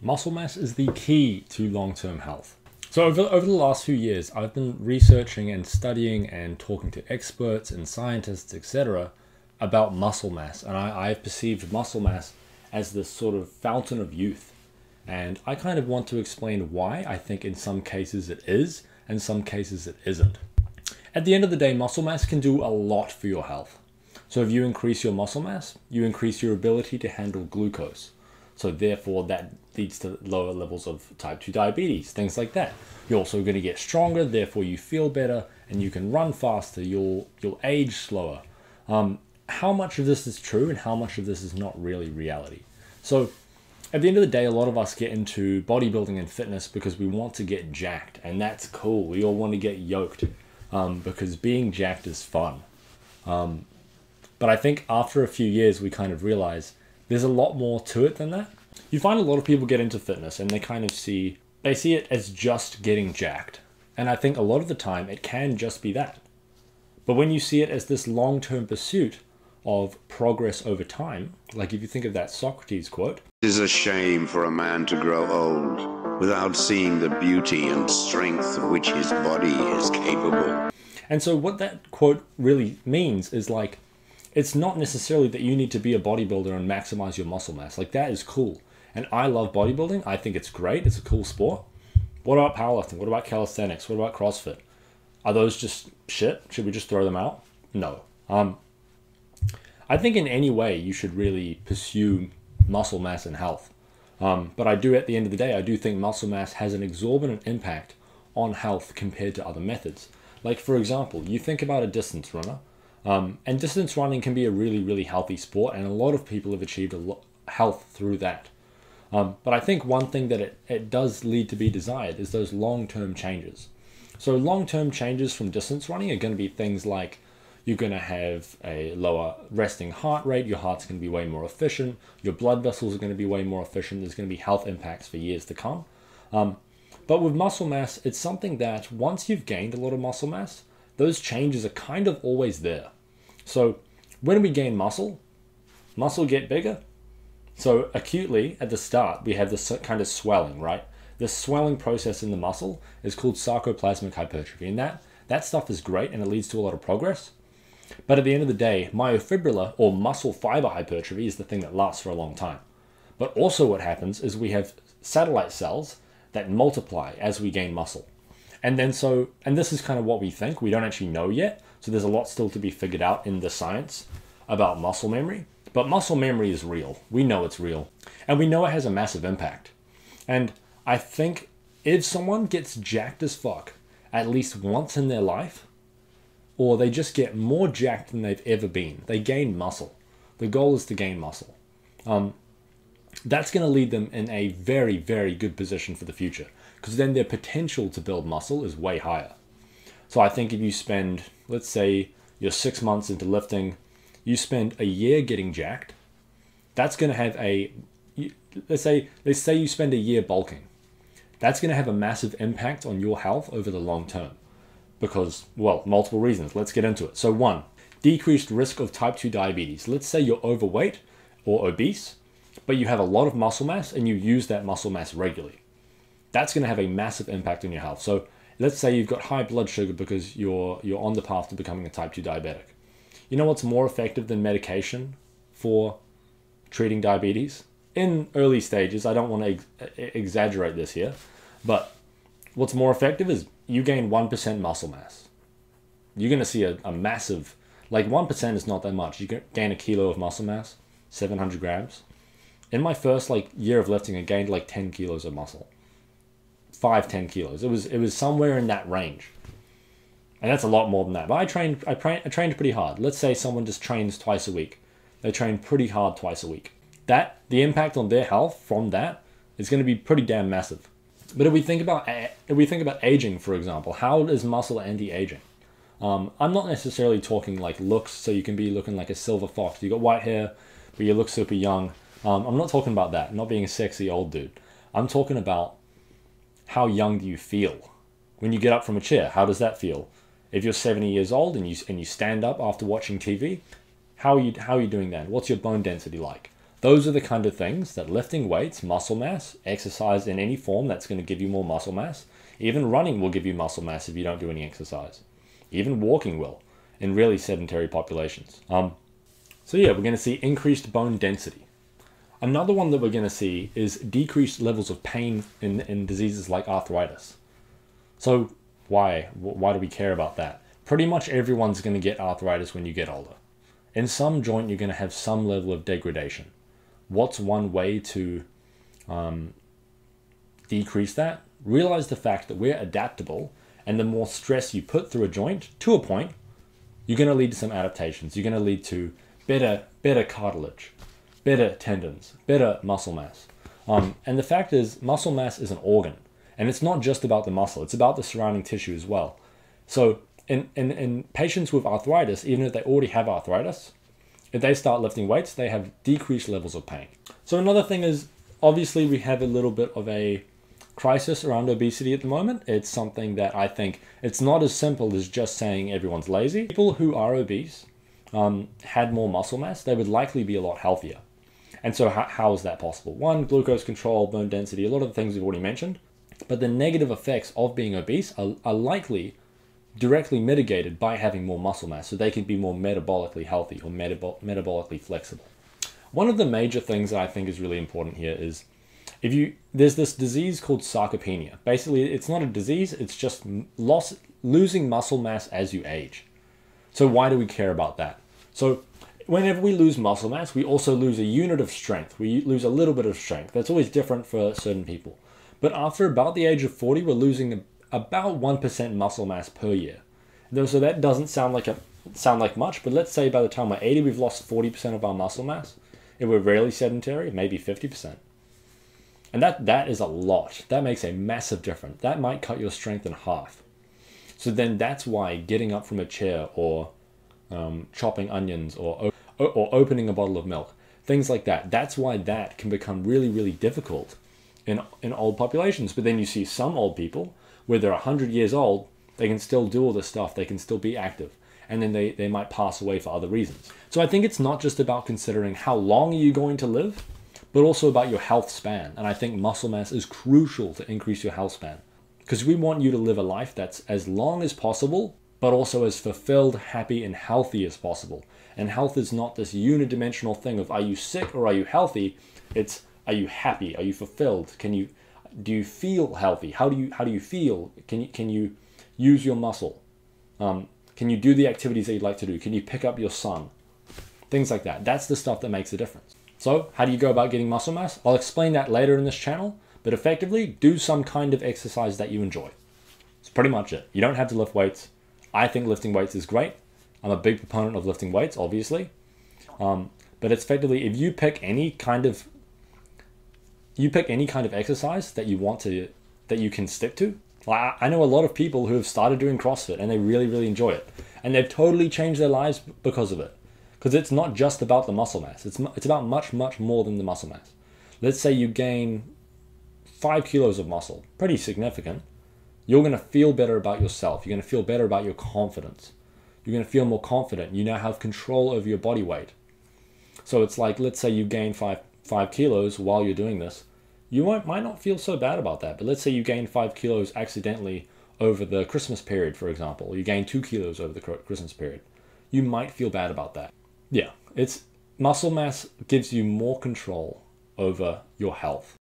Muscle mass is the key to long-term health. So over the last few years, I've been researching and studying and talking to experts and scientists, etc., about muscle mass. And I've perceived muscle mass as this sort of fountain of youth. And I kind of want to explain why I think in some cases it is, and some cases it isn't. At the end of the day, muscle mass can do a lot for your health. So if you increase your muscle mass, you increase your ability to handle glucose. So therefore that leads to lower levels of type 2 diabetes, things like that. You're also going to get stronger, therefore you feel better and you can run faster, you'll age slower. How much of this is true and how much of this is not really reality? So at the end of the day, a lot of us get into bodybuilding and fitness because we want to get jacked, and that's cool. We all want to get yoked because being jacked is fun. But I think after a few years, we kind of realize there's a lot more to it than that. You find a lot of people get into fitness and they kind of see it as just getting jacked. And I think a lot of the time it can just be that. But when you see it as this long-term pursuit of progress over time, like if you think of that Socrates quote, "It is a shame for a man to grow old without seeing the beauty and strength of which his body is capable." And so what that quote really means is like, it's not necessarily that you need to be a bodybuilder and maximize your muscle mass. Like that is cool. And I love bodybuilding. I think it's great. It's a cool sport. What about powerlifting? What about calisthenics? What about CrossFit? Are those just shit? Should we just throw them out? No. I think in any way you should really pursue muscle mass and health. But I do, at the end of the day, I do think muscle mass has an exorbitant impact on health compared to other methods. Like for example, you think about a distance runner, and distance running can be a really, really healthy sport, and a lot of people have achieved health through that. But I think one thing that it does lead to be desired is those long-term changes. So long-term changes from distance running are going to be things like you're going to have a lower resting heart rate, your heart's going to be way more efficient, your blood vessels are going to be way more efficient, there's going to be health impacts for years to come. But with muscle mass, it's something that once you've gained a lot of muscle mass, those changes are kind of always there. So when we gain muscle get bigger. So acutely at the start, we have this kind of swelling, right? This swelling process in the muscle is called sarcoplasmic hypertrophy. And that stuff is great and it leads to a lot of progress. But at the end of the day, myofibrillar or muscle fiber hypertrophy is the thing that lasts for a long time. But also what happens is we have satellite cells that multiply as we gain muscle. And this is kind of what we think. We don't actually know yet. So there's a lot still to be figured out in the science about muscle memory. But muscle memory is real. We know it's real. And we know it has a massive impact. And I think if someone gets jacked as fuck at least once in their life, or they just get more jacked than they've ever been, they gain muscle. The goal is to gain muscle. That's going to lead them in a very, very good position for the future, because then their potential to build muscle is way higher. So I think if you spend, let's say you're 6 months into lifting, you spend a year getting jacked, that's going to have let's say you spend a year bulking. That's going to have a massive impact on your health over the long term because, well, multiple reasons. Let's get into it. So one, decreased risk of type 2 diabetes. Let's say you're overweight or obese, but you have a lot of muscle mass and you use that muscle mass regularly. That's going to have a massive impact on your health. So let's say you've got high blood sugar because you're on the path to becoming a type 2 diabetic. You know what's more effective than medication for treating diabetes? In early stages, I don't want to exaggerate this here, but what's more effective is you gain 1% muscle mass. You're going to see a massive, like 1% is not that much. You gain a kilo of muscle mass, 700 grams. In my first year of lifting, I gained 10 kilos of muscle. 10 kilos. It was somewhere in that range. And that's a lot more than that. But I trained pretty hard. Let's say someone just trains twice a week. They train pretty hard twice a week. The impact on their health from that is going to be pretty damn massive. But if we think about aging, for example, how is muscle anti-aging? I'm not necessarily talking looks, so you can be looking like a silver fox. You got white hair, but you look super young. I'm not talking about that. I'm not being a sexy old dude. I'm talking about how young do you feel when you get up from a chair? How does that feel? If you're 70 years old and you stand up after watching TV, how are you doing then? What's your bone density like? Those are the kind of things that lifting weights, muscle mass, exercise in any form that's going to give you more muscle mass. Even running will give you muscle mass if you don't do any exercise. Even walking will in really sedentary populations. So yeah, we're going to see increased bone density. Another one that we're going to see is decreased levels of pain in diseases like arthritis. So why do we care about that? Pretty much everyone's going to get arthritis when you get older. In some joint, you're going to have some level of degradation. What's one way to decrease that? Realize the fact that we're adaptable, and the more stress you put through a joint to a point, you're going to lead to some adaptations. You're going to lead to better cartilage, better tendons, better muscle mass. And the fact is, muscle mass is an organ, and it's not just about the muscle, it's about the surrounding tissue as well. So in patients with arthritis, even if they already have arthritis, if they start lifting weights, they have decreased levels of pain. So another thing is, obviously we have a little bit of a crisis around obesity at the moment. It's something that I think it's not as simple as just saying everyone's lazy. People who are obese had more muscle mass, they would likely be a lot healthier. And so how is that possible? One, glucose control, bone density, a lot of the things we've already mentioned. But the negative effects of being obese are likely directly mitigated by having more muscle mass, so they can be more metabolically healthy or metabolically flexible. One of the major things that I think is really important here is there's this disease called sarcopenia. Basically, it's not a disease, it's just losing muscle mass as you age. So why do we care about that? So whenever we lose muscle mass, we also lose a unit of strength. We lose a little bit of strength. That's always different for certain people. But after about the age of 40, we're losing about 1% muscle mass per year. So that doesn't sound like much, but let's say by the time we're 80, we've lost 40% of our muscle mass. If we're rarely sedentary, maybe 50%. And that is a lot. That makes a massive difference. That might cut your strength in half. So then that's why getting up from a chair or chopping onions or opening a bottle of milk, things like that, that's why that can become really, really difficult in old populations. But then you see some old people where they're 100 years old, they can still do all this stuff, they can still be active, and then they might pass away for other reasons. So I think it's not just about considering how long are you going to live, but also about your health span. And I think muscle mass is crucial to increase your health span, because we want you to live a life that's as long as possible, but also as fulfilled, happy, and healthy as possible. And health is not this unidimensional thing of are you sick or are you healthy? It's are you happy? Are you fulfilled? Do you feel healthy? How do you feel? Can you use your muscle? Can you do the activities that you'd like to do? Can you pick up your son? Things like that. That's the stuff that makes a difference. So how do you go about getting muscle mass? I'll explain that later in this channel, but effectively do some kind of exercise that you enjoy. That's pretty much it. You don't have to lift weights. I think lifting weights is great. I'm a big proponent of lifting weights, obviously. But it's effectively, if you pick any kind of exercise that you can stick to. I know a lot of people who have started doing CrossFit and they really, really enjoy it. And they've totally changed their lives because of it. Because it's not just about the muscle mass. It's about much, much more than the muscle mass. Let's say you gain 5 kilos of muscle, pretty significant. You're going to feel better about yourself. You're going to feel better about your confidence. You're going to feel more confident. You now have control over your body weight. So it's like, let's say you gain 5 kilos while you're doing this. You might not feel so bad about that. But let's say you gain 5 kilos accidentally over the Christmas period, for example. Or you gain 2 kilos over the Christmas period. You might feel bad about that. Yeah, muscle mass gives you more control over your health.